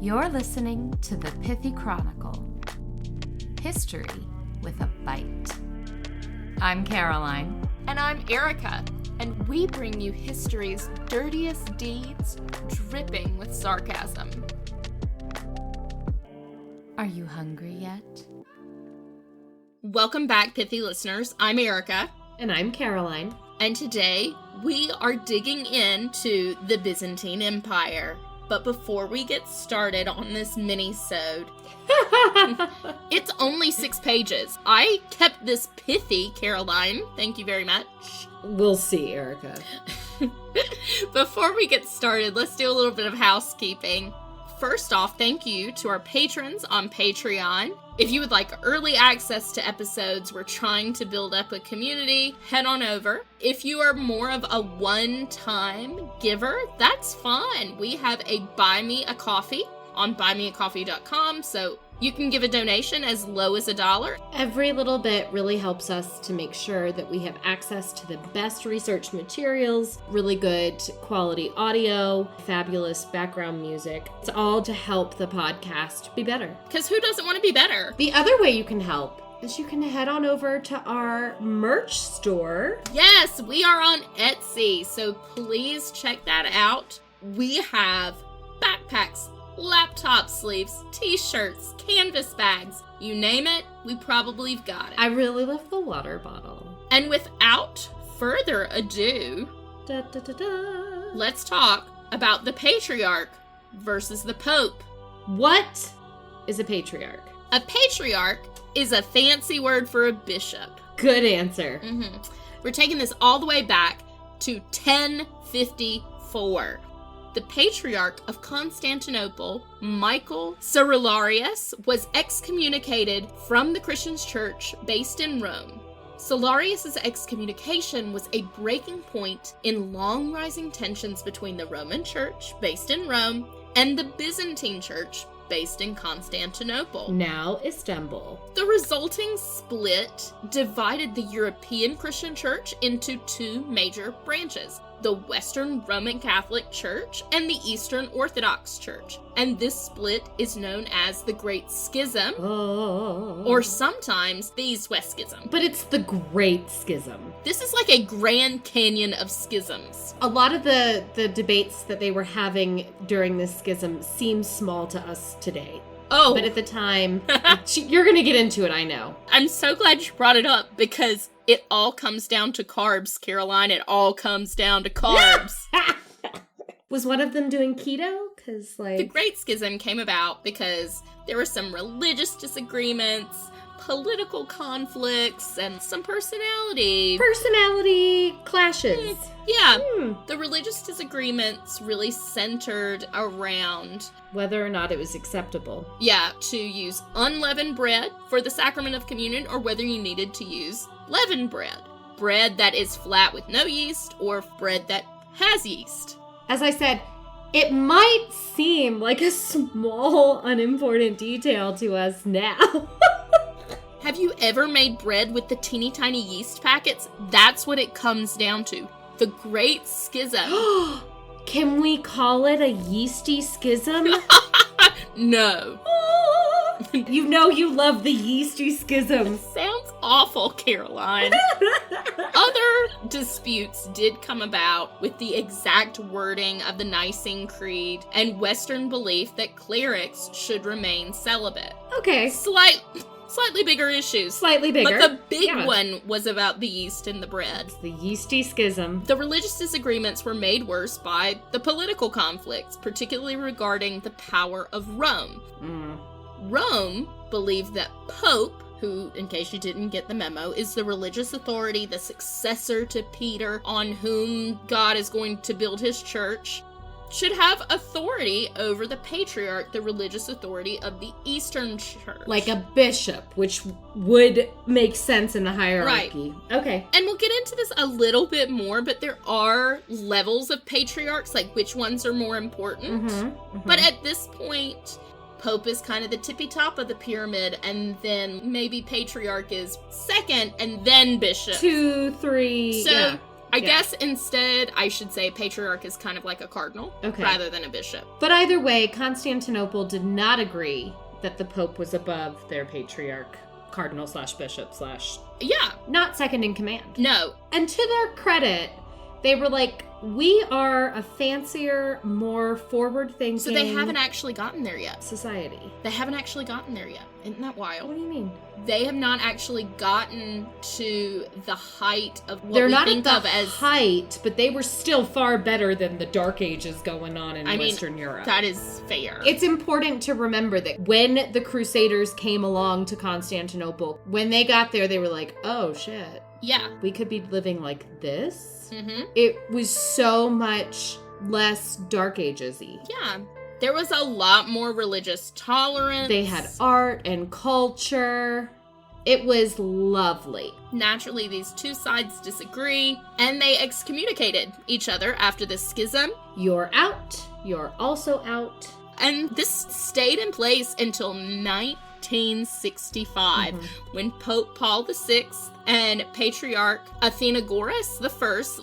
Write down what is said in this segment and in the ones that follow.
You're listening to the Pithy Chronicle. History with a bite. I'm Caroline. And I'm Erica. And we bring you history's dirtiest deeds, dripping with sarcasm. Are you hungry yet? Welcome back, Pithy listeners. I'm Erica. And I'm Caroline. And today, we are digging into the Byzantine Empire. But before we get started on this mini-sode, it's only 6 pages. I kept this pithy, Caroline. Thank you very much. We'll see, Erica. Before we get started, let's do a little bit of housekeeping. First off, thank you to our patrons on Patreon. If you would like early access to episodes, we're trying to build up a community, head on over. If you are more of a one-time giver, that's fine. We have a Buy Me a Coffee on buymeacoffee.com, so you can give a donation as low as $1. Every little bit really helps us to make sure that we have access to the best research materials, really good quality audio, fabulous background music. It's all to help the podcast be better. Because who doesn't want to be better? The other way you can help is you can head on over to our merch store. Yes, we are on Etsy, so please check that out. We have backpacks, laptop sleeves, t-shirts, canvas bags, you name it, we probably got it. I really love the water bottle. And without further ado, let's talk about the patriarch versus the pope. What is a patriarch? A patriarch is a fancy word for a bishop. Good answer. We're taking this all the way back to 1054. The Patriarch of Constantinople, Michael Cerularius, was excommunicated from the Christian church based in Rome. Cerularius' excommunication was a breaking point in long-rising tensions between the Roman church, based in Rome, and the Byzantine church, based in Constantinople. Now Istanbul. The resulting split divided the European Christian church into 2 major branches: the Western Roman Catholic Church and the Eastern Orthodox Church. And this split is known as the Great Schism, or sometimes the East-West Schism. But it's the Great Schism. This is like a Grand Canyon of schisms. A lot of the debates that they were having during this schism seem small to us today. Oh. But at the time, you're going to get into it, I know. I'm so glad you brought it up because it all comes down to carbs, Caroline. It all comes down to carbs. Was one of them doing keto? Because, The Great Schism came about because there were some religious disagreements, political conflicts, and some personality clashes. Yeah. The religious disagreements really centered around whether or not it was acceptable. Yeah, to use unleavened bread for the sacrament of communion, or whether you needed to use leavened bread. Bread that is flat with no yeast, or bread that has yeast. As I said, it might seem like a small, unimportant detail to us now. Have you ever made bread with the teeny tiny yeast packets? That's what it comes down to. The Great Schism. Can we call it a yeasty schism? No. You know you love the yeasty schism. Sounds awful, Caroline. Other disputes did come about with the exact wording of the Nicene Creed and Western belief that clerics should remain celibate. Okay. Slightly bigger issues. Slightly bigger. But the big one was about the yeast in the bread. It's the yeasty schism. The religious disagreements were made worse by the political conflicts, particularly regarding the power of Rome. Rome believed that Pope, who, in case you didn't get the memo, is the religious authority, the successor to Peter, on whom God is going to build his church, should have authority over the patriarch, the religious authority of the Eastern Church. Like a bishop, which would make sense in the hierarchy. Right. Okay. And we'll get into this a little bit more, but there are levels of patriarchs, like which ones are more important. But at this point, Pope is kind of the tippy top of the pyramid, and then maybe patriarch is second, and then bishop. 2, 3, So I guess instead I should say patriarch is kind of like a cardinal rather than a bishop. But either way, Constantinople did not agree that the Pope was above their patriarch, cardinal / bishop / Yeah. Not second in command. No. And to their credit, they were like, we are a fancier, more forward-thinking... So they haven't actually gotten there yet. Society. They haven't actually gotten there yet. Isn't that wild? What do you mean? They have not actually gotten to the height of what we think of as... height, but they were still far better than the Dark Ages going on in Western Europe. That is fair. It's important to remember that when the Crusaders came along to Constantinople, when they got there, they were like, oh, shit. Yeah. We could be living like this? Mm-hmm. It was so much less Dark Ages-y. Yeah. There was a lot more religious tolerance. They had art and culture. It was lovely. Naturally, these two sides disagree, and they excommunicated each other after this schism. You're out. You're also out. And this stayed in place until 1965, when Pope Paul VI and Patriarch Athenagoras I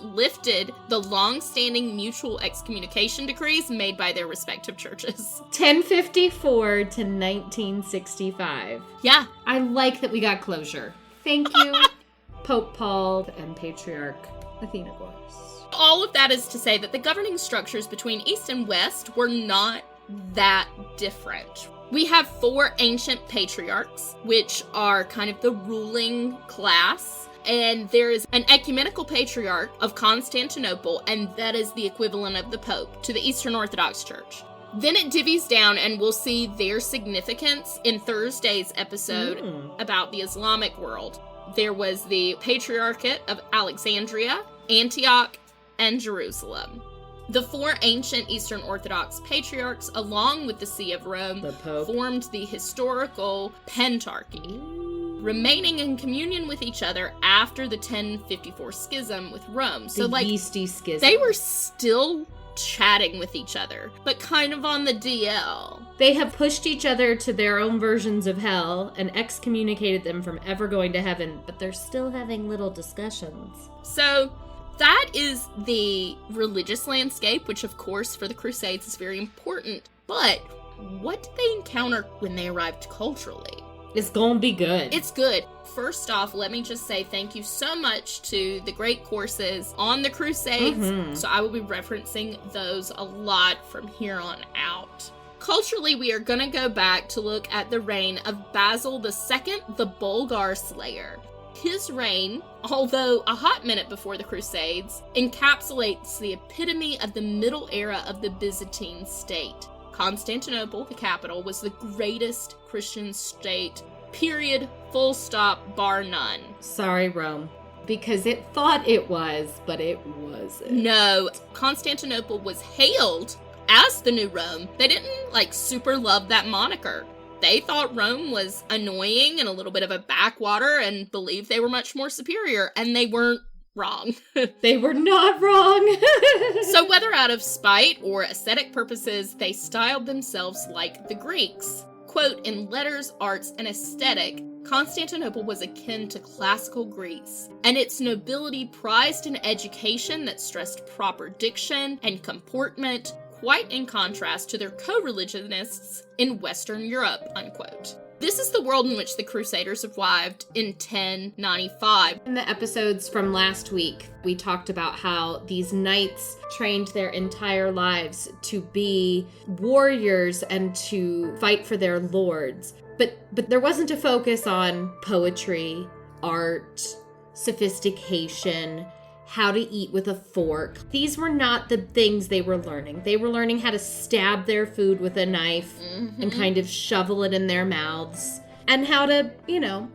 lifted the long-standing mutual excommunication decrees made by their respective churches. 1054 to 1965. Yeah. I like that we got closure. Thank you, Pope Paul and Patriarch Athenagoras. All of that is to say that the governing structures between East and West were not that different. We have 4 ancient patriarchs, which are kind of the ruling class. And there is an ecumenical patriarch of Constantinople, and that is the equivalent of the Pope to the Eastern Orthodox Church. Then it divvies down, and we'll see their significance in Thursday's episode about the Islamic world. There was the Patriarchate of Alexandria, Antioch, and Jerusalem. The 4 ancient Eastern Orthodox patriarchs, along with the See of Rome, formed the historical Pentarchy, remaining in communion with each other after the 1054 schism with Rome. So, the yeasty schism. They were still chatting with each other, but kind of on the DL. They have pushed each other to their own versions of hell and excommunicated them from ever going to heaven, but they're still having little discussions. So... that is the religious landscape, which of course for the Crusades is very important. But what did they encounter when they arrived culturally? It's gonna be good. It's good. First off, let me just say thank you so much to the great courses on the Crusades. So I will be referencing those a lot from here on out. Culturally, we are going to go back to look at the reign of Basil II, the Bulgar Slayer. His reign, although a hot minute before the Crusades, encapsulates the epitome of the middle era of the Byzantine state. Constantinople, the capital, was the greatest Christian state, period, full stop, bar none. Sorry, Rome. Because it thought it was, but it wasn't. No, Constantinople was hailed as the new Rome. They didn't, super love that moniker. They thought Rome was annoying and a little bit of a backwater and believed they were much more superior, and they weren't wrong. They were not wrong. So whether out of spite or aesthetic purposes, they styled themselves like the Greeks. Quote, in letters, arts, and aesthetic, Constantinople was akin to classical Greece, and its nobility prized an education that stressed proper diction and comportment, quite in contrast to their co-religionists in Western Europe, unquote. This is the world in which the Crusaders arrived in 1095. In the episodes from last week, we talked about how these knights trained their entire lives to be warriors and to fight for their lords. But there wasn't a focus on poetry, art, sophistication, how to eat with a fork. These were not the things they were learning. They were learning how to stab their food with a knife and kind of shovel it in their mouths, and how to,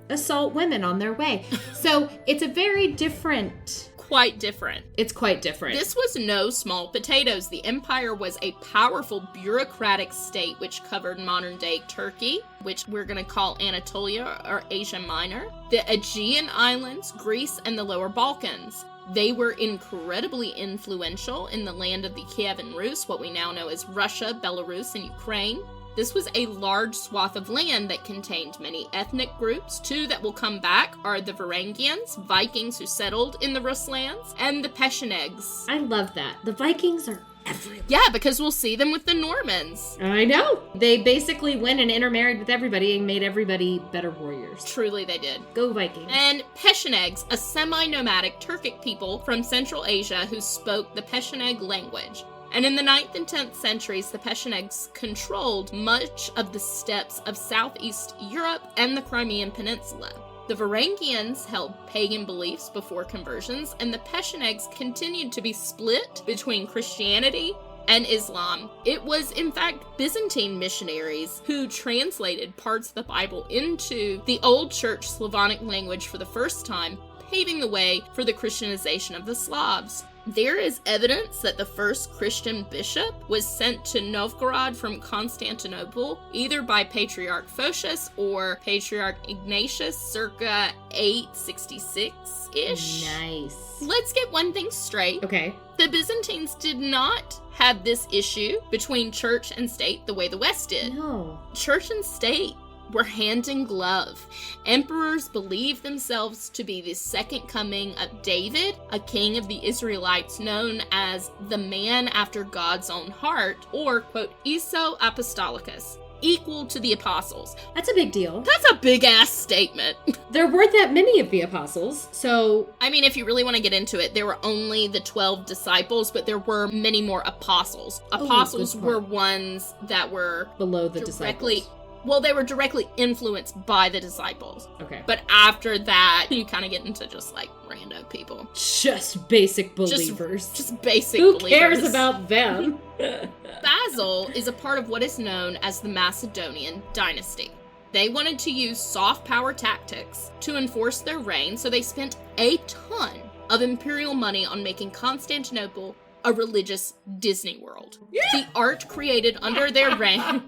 assault women on their way. So it's a very different... Quite different. It's quite different. This was no small potatoes. The empire was a powerful bureaucratic state which covered modern-day Turkey, which we're going to call Anatolia or Asia Minor, the Aegean Islands, Greece, and the Lower Balkans. They were incredibly influential in the land of the Kievan Rus, what we now know as Russia, Belarus, and Ukraine. This was a large swath of land that contained many ethnic groups. Two that will come back are the Varangians, Vikings who settled in the Rus lands, and the Pechenegs. I love that. The Vikings are everywhere. Yeah, because we'll see them with the Normans. I know. They basically went and intermarried with everybody and made everybody better warriors. Truly they did. Go Vikings. And Pechenegs, a semi-nomadic Turkic people from Central Asia who spoke the Pecheneg language. And in the 9th and 10th centuries, the Pechenegs controlled much of the steppes of southeast Europe and the Crimean Peninsula. The Varangians held pagan beliefs before conversions, and the Pechenegs continued to be split between Christianity and Islam. It was, in fact, Byzantine missionaries who translated parts of the Bible into the Old Church Slavonic language for the first time, paving the way for the Christianization of the Slavs. There is evidence that the first Christian bishop was sent to Novgorod from Constantinople, either by Patriarch Photius or Patriarch Ignatius, circa 866-ish. Nice. Let's get one thing straight. Okay. The Byzantines did not have this issue between church and state the way the West did. No. Church and state were hand in glove. Emperors believed themselves to be the second coming of David, a king of the Israelites known as the man after God's own heart, or, quote, Iso Apostolicus, equal to the apostles. That's a big deal. That's a big-ass statement. There weren't that many of the apostles, so... I mean, if you really want to get into it, there were only the 12 disciples, but there were many more apostles. Apostles were ones that were... below the directly... disciples. Well, they were directly influenced by the disciples. Okay. But after that, you kind of get into just, like, rando people. Just basic believers. Just basic Who believers. cares about them? Basil is a part of what is known as the Macedonian dynasty. They wanted to use soft power tactics to enforce their reign, so they spent a ton of imperial money on making Constantinople a religious Disney World. Yeah. The art created under their reign.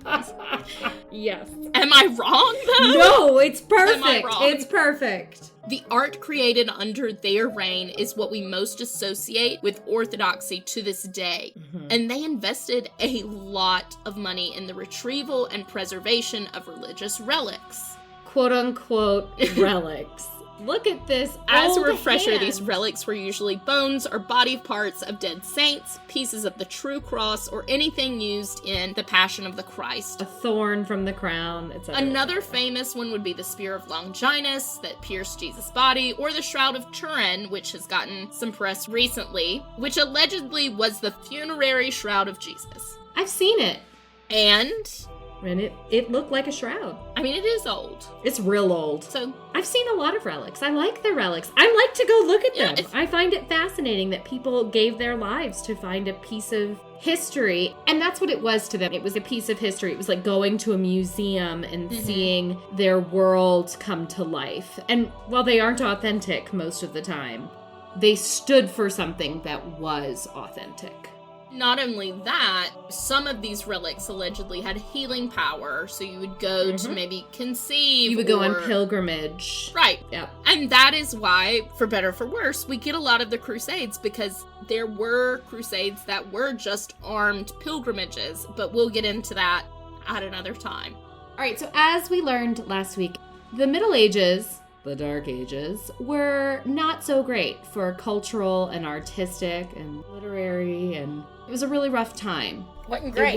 Yes. Am I wrong, though? No, it's perfect. Am I wrong? It's perfect. The art created under their reign is what we most associate with orthodoxy to this day. Mm-hmm. And they invested a lot of money in the retrieval and preservation of religious relics. Quote unquote relics. Look at this. As a refresher, these relics were usually bones or body parts of dead saints, pieces of the true cross, or anything used in the Passion of the Christ. A thorn from the crown, etc. Another famous one would be the Spear of Longinus that pierced Jesus' body, or the Shroud of Turin, which has gotten some press recently, which allegedly was the funerary shroud of Jesus. I've seen it. And it looked like a shroud. I mean, it is old. It's real old. So I've seen a lot of relics. I like the relics. I like to go look at them. I find it fascinating that people gave their lives to find a piece of history. And that's what it was to them. It was a piece of history. It was like going to a museum and seeing their world come to life. And while they aren't authentic most of the time, they stood for something that was authentic. Not only that, some of these relics allegedly had healing power, so you would go to maybe conceive. You would go on pilgrimage. Right. Yep. And that is why, for better or for worse, we get a lot of the Crusades, because there were Crusades that were just armed pilgrimages, but we'll get into that at another time. All right, so as we learned last week, the Middle Ages, the Dark Ages, were not so great for cultural and artistic and literary, and it was a really rough time. Wasn't great.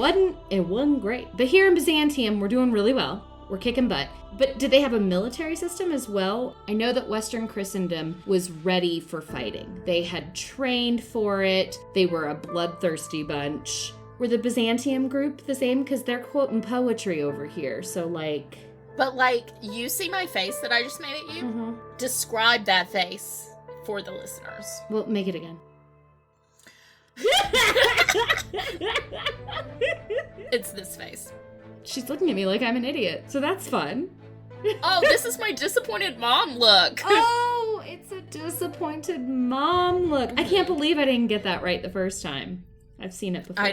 It wasn't great. But here in Byzantium, we're doing really well. We're kicking butt. But did they have a military system as well? I know that Western Christendom was ready for fighting. They had trained for it. They were a bloodthirsty bunch. Were the Byzantium group the same? Because they're quoting poetry over here. So, like... But, like, you see my face that I just made at you? Mm-hmm. Describe that face for the listeners. Well, make it again. It's this face. She's looking at me like I'm an idiot, so that's fun. Oh, this is my disappointed mom look. Oh, it's a disappointed mom look. I can't believe I didn't get that right the first time. I've seen it before.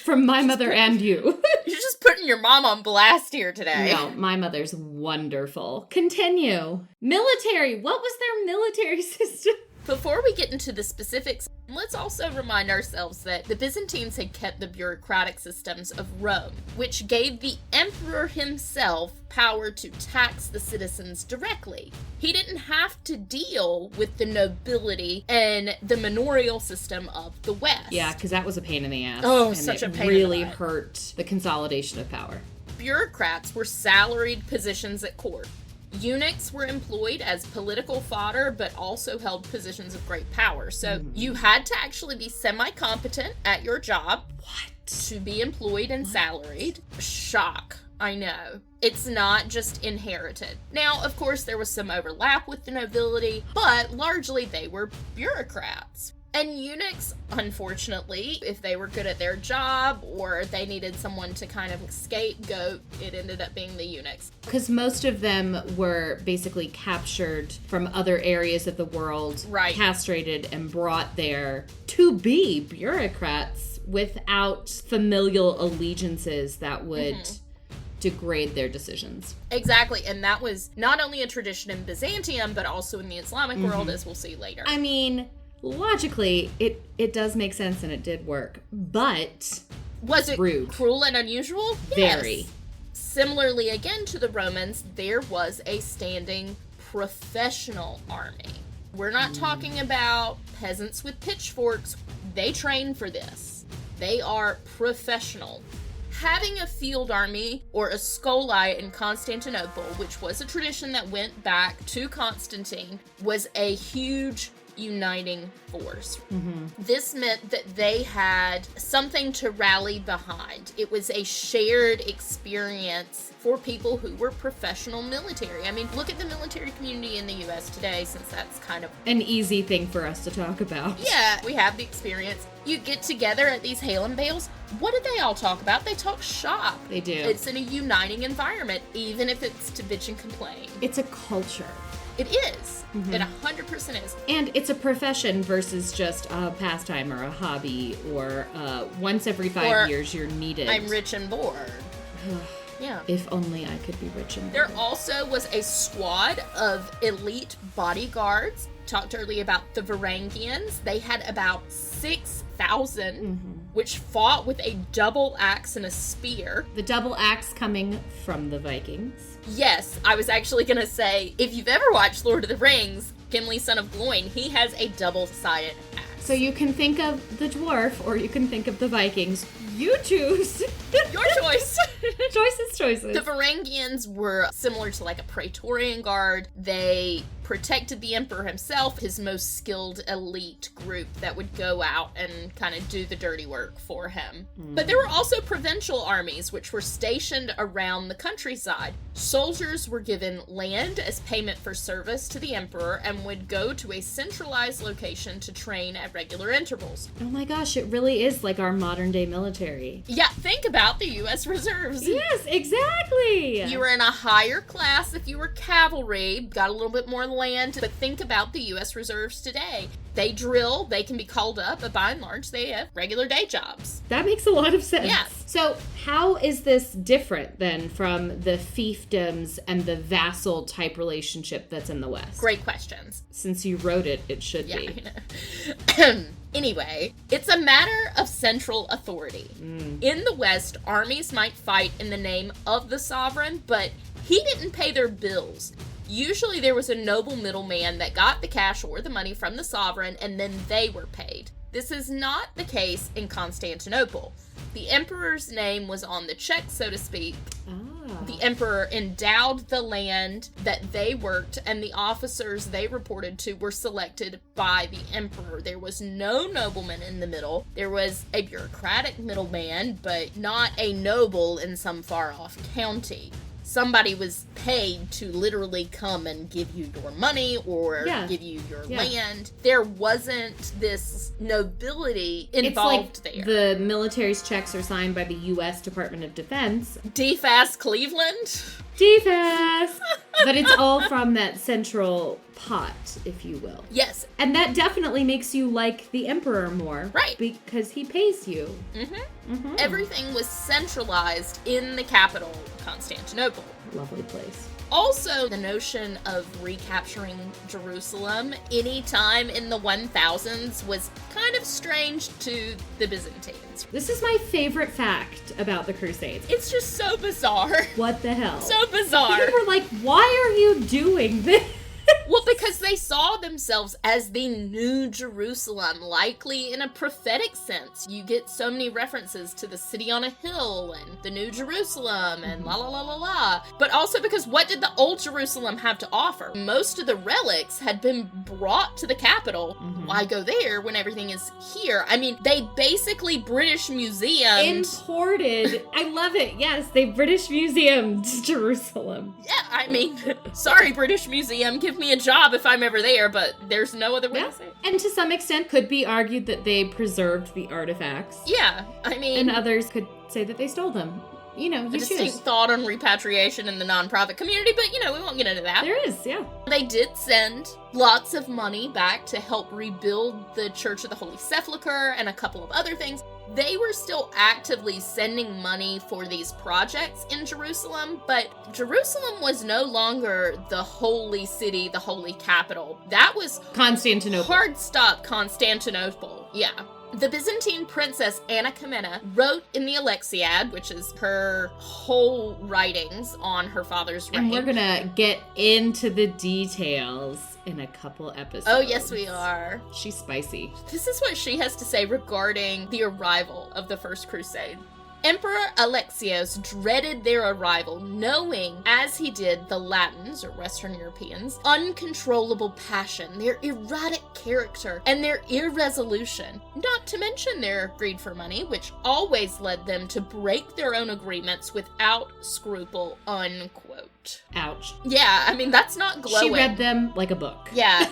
From my mother and you. You're just putting your mom on blast here today. No, my mother's wonderful. Continue. Military. What was their military system? Before we get into the specifics, let's also remind ourselves that the Byzantines had kept the bureaucratic systems of Rome, which gave the emperor himself power to tax the citizens directly. He didn't have to deal with the nobility and the manorial system of the West. Yeah, because that was a pain in the ass. Oh, and such a pain it really in the butt. hurt the consolidation of power. Bureaucrats were salaried positions at court. Eunuchs were employed as political fodder, but also held positions of great power. So you had to actually be semi-competent at your job to be employed and salaried. Shock. I know. It's not just inherited. Now, of course, there was some overlap with the nobility, but largely they were bureaucrats. And eunuchs, unfortunately, if they were good at their job or they needed someone to kind of scapegoat, it ended up being the eunuchs. Because most of them were basically captured from other areas of the world, Right. castrated and brought there to be bureaucrats without familial allegiances that would degrade their decisions. Exactly, and that was not only a tradition in Byzantium, but also in the Islamic world, as we'll see later. I mean, logically, it does make sense and it did work, but Was it rude. cruel and unusual? Very. Yes. Similarly, again, to the Romans, there was a standing professional army. We're not talking about peasants with pitchforks. They train for this. They are professional. Having a field army or a scholae in Constantinople, which was a tradition that went back to Constantine, was a huge uniting force. This meant that they had something to rally behind. It was a shared experience for people who were professional military. I mean, look at the military community in the US today, since that's kind of an easy thing for us to talk about. yeah, we have the experience. You get together at these hail and bales. What do they all talk about? They talk shop. They do. It's in a uniting environment, even if it's to bitch and complain. It's a culture. It is. It 100% is. And it's a profession versus just a pastime or a hobby or once every 5 Or years you're needed. I'm rich and bored. Yeah. If only I could be rich and There bored. also was a squad of elite bodyguards. Talked earlier about the Varangians. They had about 6,000, which fought with a double axe and a spear. The double axe coming from the Vikings. Yes, I was actually going to say, if you've ever watched Lord of the Rings, Gimli, son of Gloin, he has a double-sided axe. So you can think of the dwarf or you can think of the Vikings. You choose. Your choice. Choices. The Varangians were similar to like a Praetorian Guard. They protected the emperor himself, his most skilled elite group that would go out and kind of do the dirty work for him. But there were also provincial armies which were stationed around the countryside. Soldiers were given land as payment for service to the emperor and would go to a centralized location to train at regular intervals. Oh my gosh, it really is like our modern day military. Yeah, think about the U.S. reserves. Yes, exactly. You were in a higher class if you were cavalry, got a little bit more land, but think about the U.S. reserves today. They drill, they can be called up, but by and large, they have regular day jobs. That makes a lot of sense. Yeah. So how is this different then from the fiefdoms and the vassal type relationship that's in the West? Great questions. Since you wrote it, it should Yeah, be. I know. Anyway, it's a matter of central authority. In the West, armies might fight in the name of the sovereign, but he didn't pay their bills. Usually there was a noble middleman that got the cash or the money from the sovereign, and then they were paid. This is not the case in Constantinople. The emperor's name was on the check, so to speak. The emperor endowed the land that they worked, and the officers they reported to were selected by the emperor. There was no nobleman in the middle. There was a bureaucratic middleman, but not a noble in some far-off county. Somebody was paid to literally come and give you your money or give you your land. There wasn't this nobility involved it's like there. The military's checks are signed by the U.S. Department of Defense. DFAS Cleveland? DFAS! But it's all from that central pot, if you will. Yes. And that definitely makes you like the emperor more. Right. Because he pays you. Everything was centralized in the capital, Constantinople. Lovely place. Also, the notion of recapturing Jerusalem anytime in the 1000s was kind of strange to the Byzantines. This is my favorite fact about the Crusades. It's just so bizarre. What the hell? So bizarre. People were like, why are you doing this? Well, because they saw themselves as the New Jerusalem, likely in a prophetic sense. You get so many references to the city on a hill and the New Jerusalem and la la la la la. But also because what did the Old Jerusalem have to offer? Most of the relics had been brought to the capital. Why go there when everything is here? I mean, they basically British museums. Imported. I love it. Yes, they British Museum to Jerusalem. Yeah, I mean, sorry, British Museum, give me a job if I'm ever there, but there's no other way to say it. And to some extent could be argued that they preserved the artifacts. Yeah, I mean... And others could say that they stole them. You know, you choose. Distinct thought on repatriation in the nonprofit community, but, you know, we won't get into that. There is, yeah. They did send lots of money back to help rebuild the Church of the Holy Sepulchre and a couple of other things. They were still actively sending money for these projects in Jerusalem, but Jerusalem was no longer the holy city, the holy capital. That was Constantinople. Hard stop Constantinople, yeah. The Byzantine princess Anna Comnena wrote in the Alexiad, which is her whole writings on her father's reign. And we're gonna get into the details in a couple episodes. Oh, yes, we are. She's spicy. This is what she has to say regarding the arrival of the First Crusade. Emperor Alexios dreaded their arrival, knowing, as he did the Latins, or Western Europeans, uncontrollable passion, their erratic character, and their irresolution, not to mention their greed for money, which always led them to break their own agreements without scruple, unquote. Ouch. Yeah, I mean, that's not glowing. She read them like a book. Yeah,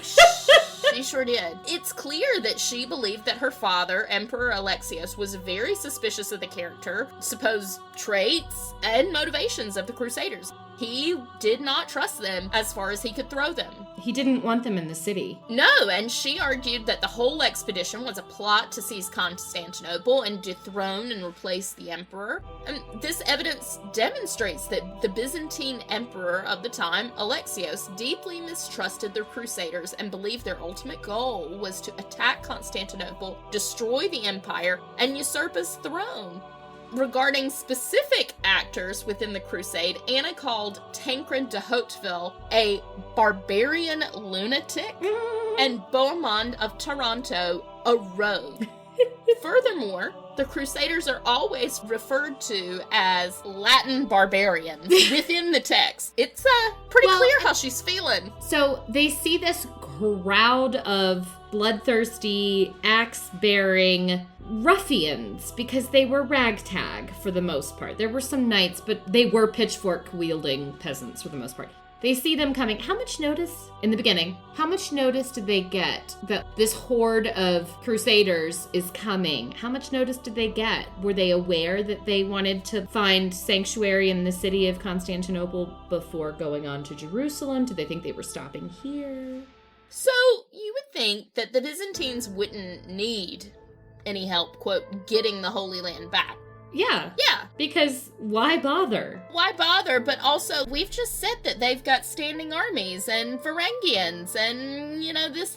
she sure did. It's clear that she believed that her father, Emperor Alexios, was very suspicious of the character, supposed traits, and motivations of the Crusaders. He did not trust them as far as he could throw them. He didn't want them in the city. No, and she argued that the whole expedition was a plot to seize Constantinople and dethrone and replace the emperor. And this evidence demonstrates that the Byzantine emperor of the time, Alexios, deeply mistrusted the Crusaders and believed their ultimate goal was to attack Constantinople, destroy the empire, and usurp his throne. Regarding specific actors within the Crusade, Anna called Tancred de Hauteville a barbarian lunatic and Bohemond of Taranto a rogue. Furthermore, the Crusaders are always referred to as Latin barbarians within the text. It's pretty clear how she's feeling. So they see this crowd of bloodthirsty, axe-bearing ruffians because they were ragtag for the most part. There were some knights, but they were pitchfork-wielding peasants for the most part. They see them coming. How much notice, in the beginning, how much notice did they get that this horde of Crusaders is coming? How much notice did they get? Were they aware that they wanted to find sanctuary in the city of Constantinople before going on to Jerusalem? Did they think they were stopping here? So, you would think that the Byzantines wouldn't need any help, quote, getting the Holy Land back. Yeah. Yeah. Because why bother? Why bother? But also, we've just said that they've got standing armies and Varangians and, you know, this.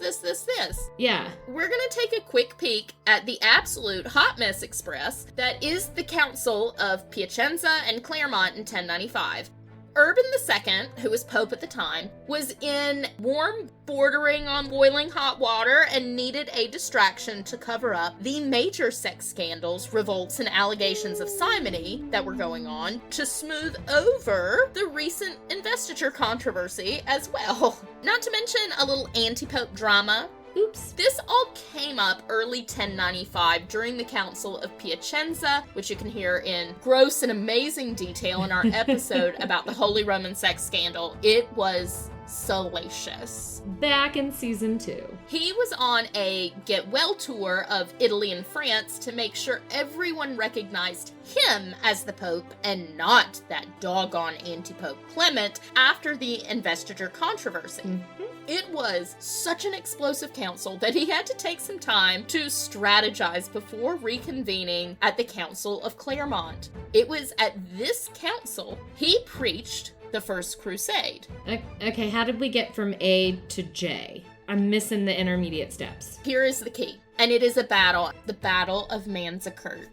Yeah. We're going to take a quick peek at the absolute hot mess express that is the Council of Piacenza and Clermont in 1095. Urban II, who was Pope at the time, was in warm, bordering on boiling hot water and needed a distraction to cover up the major sex scandals, revolts, and allegations of simony that were going on to smooth over the recent investiture controversy as well. Not to mention a little anti-Pope drama. Oops. This all came up early 1095 during the Council of Piacenza, which you can hear in gross and amazing detail in our episode about the Holy Roman sex scandal. It was salacious. Back in season 2. He was on a get well tour of Italy and France to make sure everyone recognized him as the Pope and not that doggone anti-Pope Clement after the investiture controversy. Mm-hmm. It was such an explosive council that he had to take some time to strategize before reconvening at the Council of Clermont. It was at this council he preached the First Crusade. Okay, how did we get from A to J? I'm missing the intermediate steps. Here is the key, and it is a battle, the Battle of Manzikert.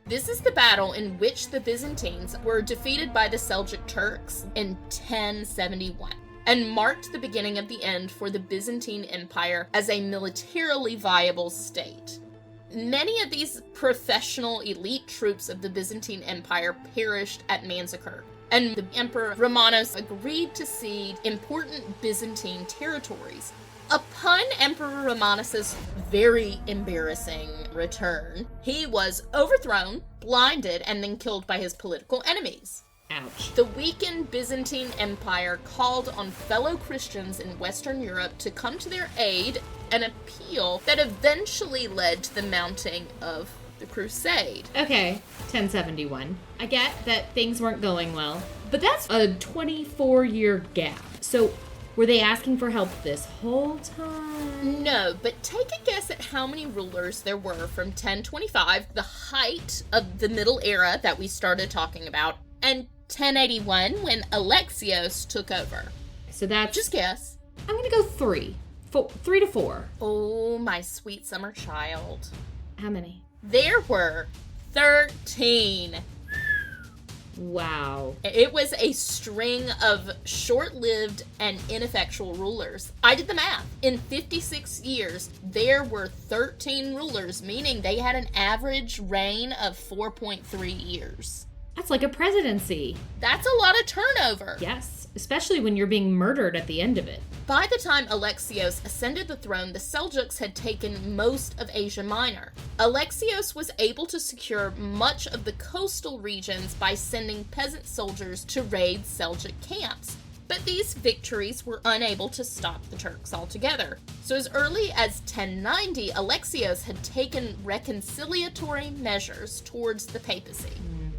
This is the battle in which the Byzantines were defeated by the Seljuk Turks in 1071 and marked the beginning of the end for the Byzantine Empire as a militarily viable state. Many of these professional elite troops of the Byzantine Empire perished at Manzikert, and the Emperor Romanos agreed to cede important Byzantine territories. Upon Emperor Romanos' very embarrassing return, he was overthrown, blinded, and then killed by his political enemies. Ouch. The weakened Byzantine Empire called on fellow Christians in Western Europe to come to their aid, an appeal that eventually led to the mounting of the Crusade. Okay, 1071. I get that things weren't going well, but that's a 24-year gap. So were they asking for help this whole time? No, but take a guess at how many rulers there were from 1025, the height of the Middle Era that we started talking about, and 1081 when Alexios took over. So that's... Just guess. I'm gonna go 3. 3 to 4. Oh, my sweet summer child. How many? There were 13. Wow. It was a string of short-lived and ineffectual rulers. I did the math. In 56 years, there were 13 rulers, meaning they had an average reign of 4.3 years. That's like a presidency. That's a lot of turnover. Yes, especially when you're being murdered at the end of it. By the time Alexios ascended the throne, the Seljuks had taken most of Asia Minor. Alexios was able to secure much of the coastal regions by sending peasant soldiers to raid Seljuk camps. But these victories were unable to stop the Turks altogether. So as early as 1090, Alexios had taken reconciliatory measures towards the papacy,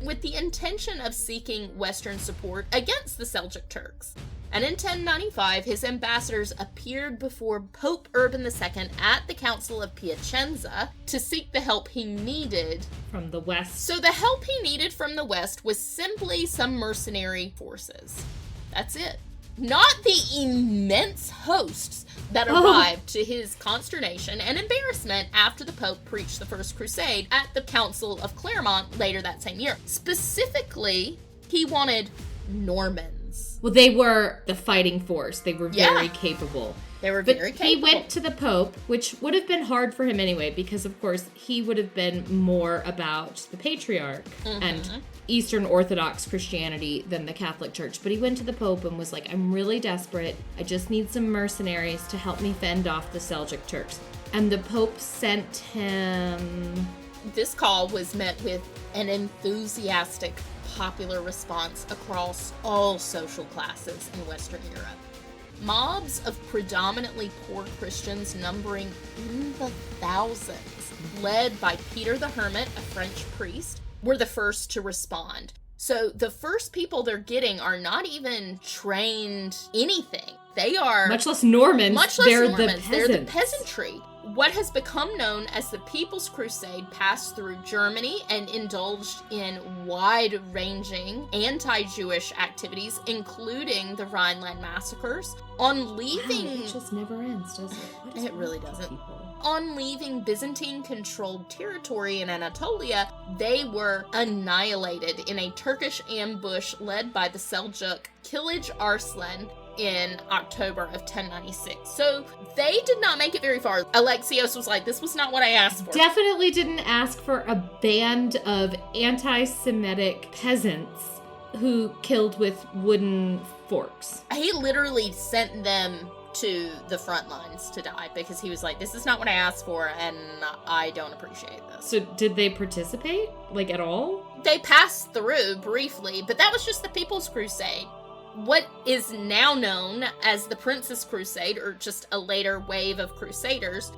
with the intention of seeking Western support against the Seljuk Turks. And in 1095, his ambassadors appeared before Pope Urban II at the Council of Piacenza to seek the help he needed from the West. So the help he needed from the West was simply some mercenary forces. That's it. Not the immense hosts that arrived to his consternation and embarrassment after the Pope preached the First Crusade at the Council of Clermont later that same year. Specifically, he wanted Normans. Well, they were the fighting force. They were very capable. They were very capable. He went to the Pope, which would have been hard for him anyway, because, of course, he would have been more about the Patriarch and Eastern Orthodox Christianity than the Catholic Church. But he went to the Pope and was like, I'm really desperate. I just need some mercenaries to help me fend off the Seljuk Turks. And the Pope sent him... This call was met with an enthusiastic popular response across all social classes in Western Europe. Mobs of predominantly poor Christians numbering in the thousands, led by Peter the Hermit, a French priest, were the first to respond. So the first people they're getting are not even trained anything. They are... Much less Normans. They're the peasantry. What has become known as the People's Crusade passed through Germany and indulged in wide-ranging anti-Jewish activities, including the Rhineland massacres. On leaving... Wow, it just never ends, does it? It really doesn't. On leaving Byzantine-controlled territory in Anatolia, they were annihilated in a Turkish ambush led by the Seljuk Kilij Arslan in October of 1096. So they did not make it very far. Alexios was like, this was not what I asked for. Definitely didn't ask for a band of anti-Semitic peasants who killed with wooden forks. He literally sent them to the front lines to die because he was like, this is not what I asked for and I don't appreciate this. So did they participate, like, at all? They passed through briefly, but that was just the People's Crusade. What is now known as the Princess Crusade, or just a later wave of Crusaders,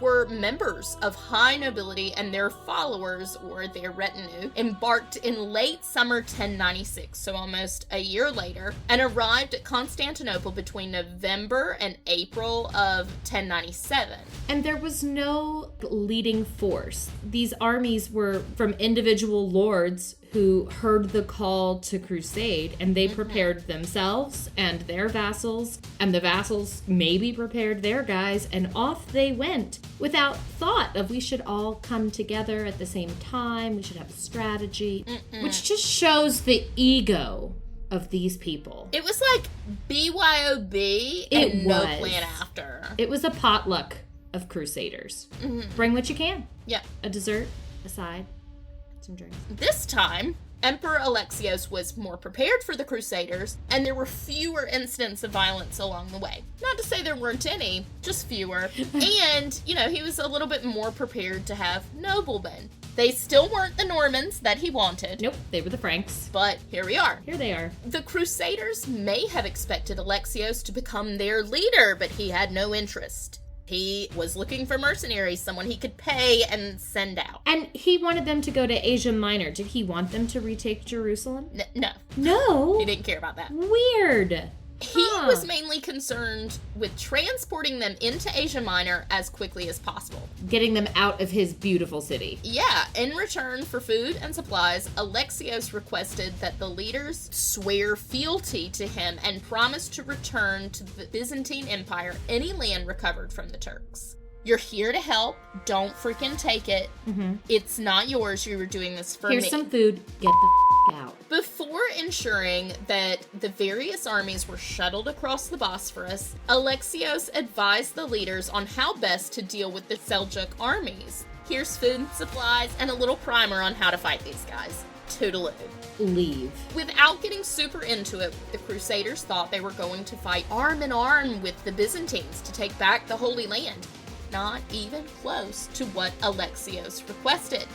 were members of high nobility and their followers, or their retinue, embarked in late summer 1096, so almost a year later, and arrived at Constantinople between November and April of 1097. And there was no leading force. These armies were from individual lords who heard the call to crusade, and they prepared themselves and their vassals, and the vassals maybe prepared their guys, and off they went without thought of we should all come together at the same time, we should have a strategy, which just shows the ego of these people. It was like BYOB and no plan after. It was a potluck of Crusaders. Bring what you can. Yeah. A dessert, a side, some drinks. This time, Emperor Alexios was more prepared for the Crusaders, and there were fewer incidents of violence along the way. Not to say there weren't any, just fewer. And, he was a little bit more prepared to have noblemen. They still weren't the Normans that he wanted. Nope, they were the Franks. But here we are. Here they are. The Crusaders may have expected Alexios to become their leader, but he had no interest. He was looking for mercenaries, someone he could pay and send out. And he wanted them to go to Asia Minor. Did he want them to retake Jerusalem? No. No? He didn't care about that. Weird. He was mainly concerned with transporting them into Asia Minor as quickly as possible. Getting them out of his beautiful city. Yeah, in return for food and supplies, Alexios requested that the leaders swear fealty to him and promise to return to the Byzantine Empire any land recovered from the Turks. You're here to help. Don't freaking take it. It's not yours. You were doing this for me. Here's some food. Get the out. Before ensuring that the various armies were shuttled across the Bosphorus, Alexios advised the leaders on how best to deal with the Seljuk armies. Here's food and supplies and a little primer on how to fight these guys. Toodaloo. Leave. Without getting super into it, the Crusaders thought they were going to fight arm in arm with the Byzantines to take back the Holy Land. Not even close to what Alexios requested.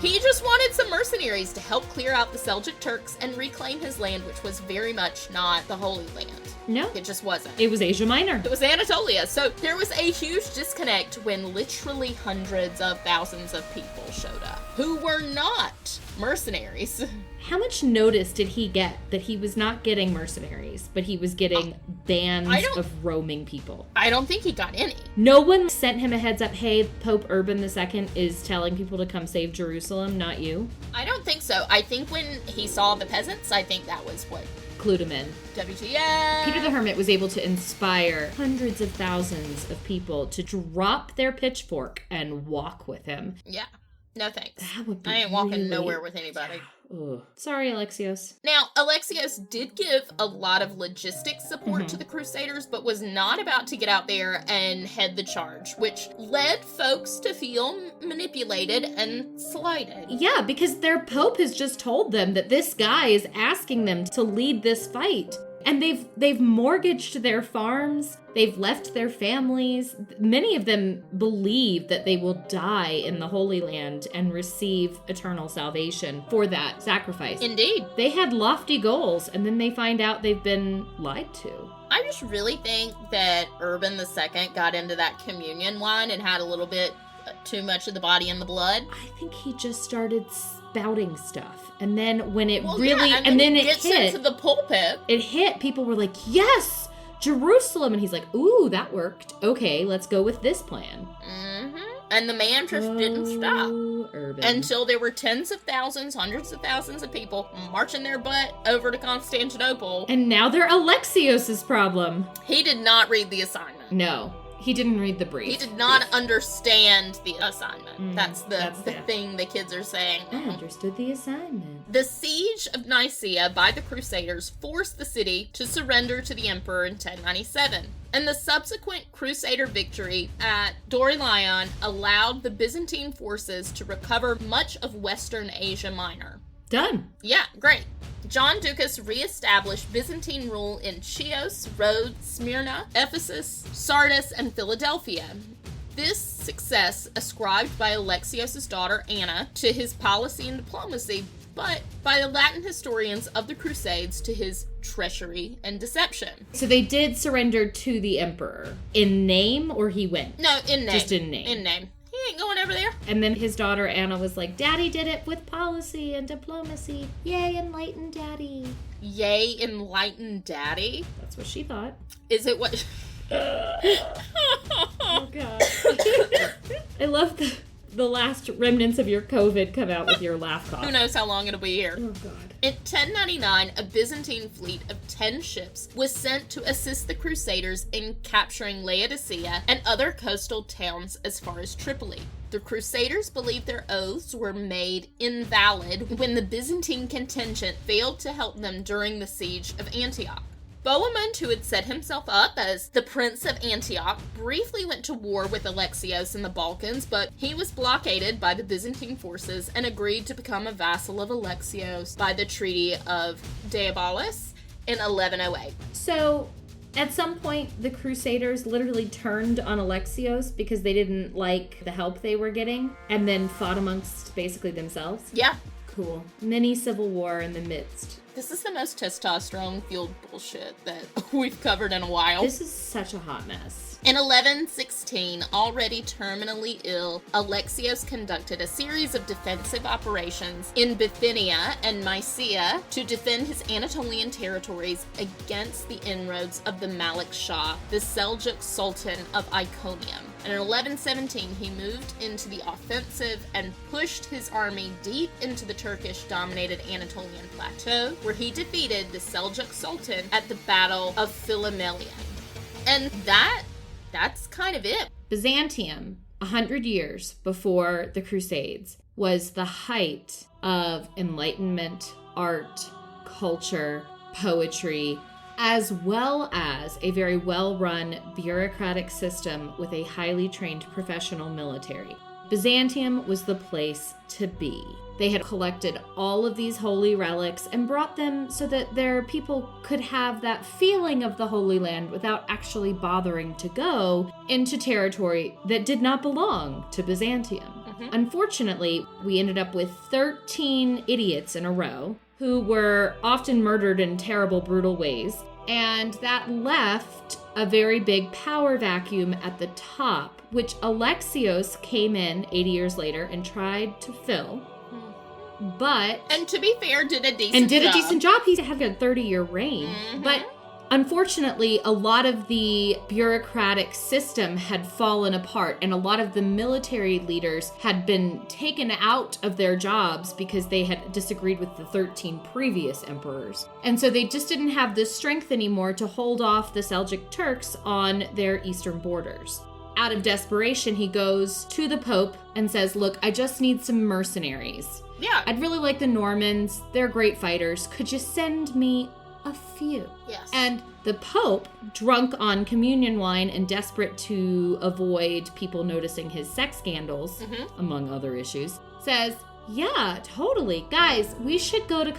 He just wanted some mercenaries to help clear out the Seljuk Turks and reclaim his land, which was very much not the Holy Land. No. It just wasn't. It was Asia Minor. It was Anatolia. So there was a huge disconnect when literally hundreds of thousands of people showed up who were not mercenaries. How much notice did he get that he was not getting mercenaries, but he was getting bands of roaming people? I don't think he got any. No one sent him a heads up, hey, Pope Urban II is telling people to come save Jerusalem, not you? I don't think so. I think when he saw the peasants, I think that was what clued him in. WTF. Peter the Hermit was able to inspire hundreds of thousands of people to drop their pitchfork and walk with him. Yeah. No thanks. That would be I ain't walking nowhere with anybody. Ugh. Sorry, Alexios. Now, Alexios did give a lot of logistics support to the Crusaders, but was not about to get out there and head the charge, which led folks to feel manipulated and slighted. Yeah, because their pope has just told them that this guy is asking them to lead this fight. And they've mortgaged their farms, they've left their families. Many of them believe that they will die in the Holy Land and receive eternal salvation for that sacrifice. Indeed. They had lofty goals, and then they find out they've been lied to. I just really think that Urban II got into that communion wine and had a little bit too much of the body and the blood. I think he just started spouting stuff, and then when it and then it gets hit into the pulpit. It hit. People were like, "Yes, Jerusalem," and he's like, "Ooh, that worked. Okay, let's go with this plan." And the man just didn't stop Urban. until there were tens of thousands, hundreds of thousands of people marching their butt over to Constantinople. And now they're Alexios' problem. He did not read the assignment. No. He didn't read the brief. He did not understand the assignment. That's the thing the kids are saying. I understood the assignment. The siege of Nicaea by the Crusaders forced the city to surrender to the emperor in 1097. And the subsequent Crusader victory at Dorylion allowed the Byzantine forces to recover much of Western Asia Minor. Done. Yeah, great. John Ducas reestablished Byzantine rule in Chios, Rhodes, Smyrna, Ephesus, Sardis, and Philadelphia. This success ascribed by Alexios' daughter Anna to his policy and diplomacy, but by the Latin historians of the Crusades to his treachery and deception. So they did surrender to the emperor. In name, or he went? No, in name. Just in name. In name. He ain't going over there. And then his daughter Anna was like, Daddy did it with policy and diplomacy. Yay, enlightened Daddy. Yay, enlightened Daddy? That's what she thought. Is it what... Oh, God. I love the last remnants of your COVID come out with your laugh cough. Who knows how long it'll be here. Oh, God. In 1099, a Byzantine fleet of 10 ships was sent to assist the Crusaders in capturing Laodicea and other coastal towns as far as Tripoli. The Crusaders believed their oaths were made invalid when the Byzantine contingent failed to help them during the siege of Antioch. Bohemond, who had set himself up as the Prince of Antioch, briefly went to war with Alexios in the Balkans, but he was blockaded by the Byzantine forces and agreed to become a vassal of Alexios by the Treaty of Diabolis in 1108. So, at some point, the Crusaders literally turned on Alexios because they didn't like the help they were getting, and then fought amongst basically themselves? Yeah. Cool. Mini civil war in the midst. This is the most testosterone-fueled bullshit that we've covered in a while. This is such a hot mess. In 1116, already terminally ill, Alexios conducted a series of defensive operations in Bithynia and Mysia to defend his Anatolian territories against the inroads of the Malik Shah, the Seljuk Sultan of Iconium. And in 1117, he moved into the offensive and pushed his army deep into the Turkish-dominated Anatolian plateau, where he defeated the Seljuk Sultan at the Battle of Philomelion. And that's kind of it. Byzantium, 100 years before the Crusades, was the height of Enlightenment, art, culture, poetry, as well as a very well-run bureaucratic system with a highly trained professional military. Byzantium was the place to be. They had collected all of these holy relics and brought them so that their people could have that feeling of the Holy Land without actually bothering to go into territory that did not belong to Byzantium. Mm-hmm. Unfortunately, we ended up with 13 idiots in a row who were often murdered in terrible, brutal ways, and that left a very big power vacuum at the top, which Alexios came in 80 years later and tried to fill. But... And to be fair, did a decent job. He had a 30-year reign. Mm-hmm. But unfortunately, a lot of the bureaucratic system had fallen apart, and a lot of the military leaders had been taken out of their jobs because they had disagreed with the 13 previous emperors. And so they just didn't have the strength anymore to hold off the Seljuk Turks on their eastern borders. Out of desperation, he goes to the Pope and says, look, I just need some mercenaries. Yeah. I'd really like the Normans. They're great fighters. Could you send me a few? Yes. And the Pope, drunk on communion wine and desperate to avoid people noticing his sex scandals, among other issues, says, yeah, totally. Guys, we should go to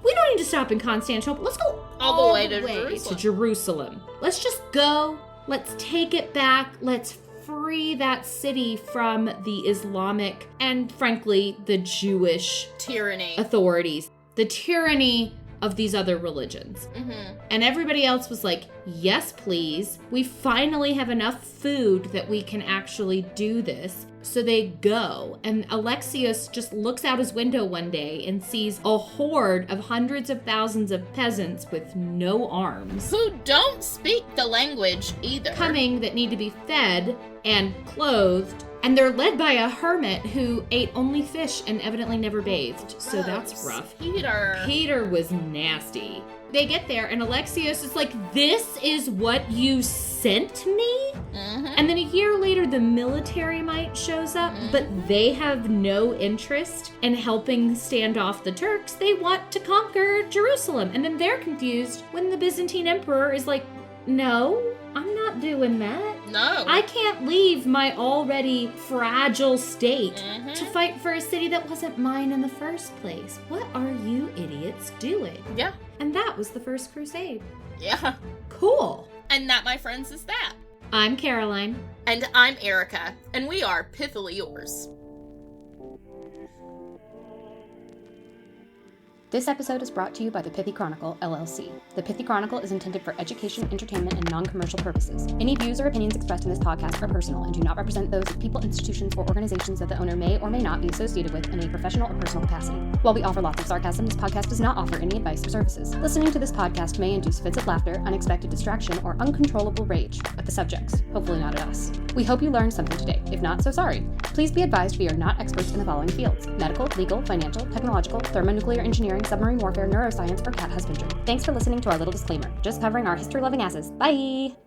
we don't need to stop in Constantinople. Let's go all the way to Jerusalem. Let's just go. Let's take it back. Let's free that city from the Islamic and, frankly, the Jewish tyranny authorities. The tyranny of these other religions. Mm-hmm. And everybody else was like, yes, please. We finally have enough food that we can actually do this. So they go, and Alexios just looks out his window one day and sees a horde of hundreds of thousands of peasants with no arms. Who don't speak the language either. Coming that need to be fed and clothed. And they're led by a hermit who ate only fish and evidently never bathed. So that's rough. Peter was nasty. They get there and Alexios is like, this is what you sent me? Mm-hmm. And then a year later, the military might shows up, but they have no interest in helping stand off the Turks. They want to conquer Jerusalem. And then they're confused when the Byzantine Emperor is like, no, I'm not doing that. No. I can't leave my already fragile state to fight for a city that wasn't mine in the first place. What are you idiots doing? Yeah. And that was the First Crusade. Yeah. Cool. And that, my friends, is that. I'm Caroline. And I'm Erica. And we are Pithily Yours. This episode is brought to you by the Pithy Chronicle, LLC. The Pithy Chronicle is intended for education, entertainment, and non-commercial purposes. Any views or opinions expressed in this podcast are personal and do not represent those of people, institutions, or organizations that the owner may or may not be associated with in a professional or personal capacity. While we offer lots of sarcasm, this podcast does not offer any advice or services. Listening to this podcast may induce fits of laughter, unexpected distraction, or uncontrollable rage at the subjects, hopefully not at us. We hope you learned something today. If not, so sorry. Please be advised we are not experts in the following fields: medical, legal, financial, technological, thermonuclear engineering, submarine warfare, neuroscience, or cat husbandry. Thanks for listening to our little disclaimer. Just covering our history-loving asses. Bye!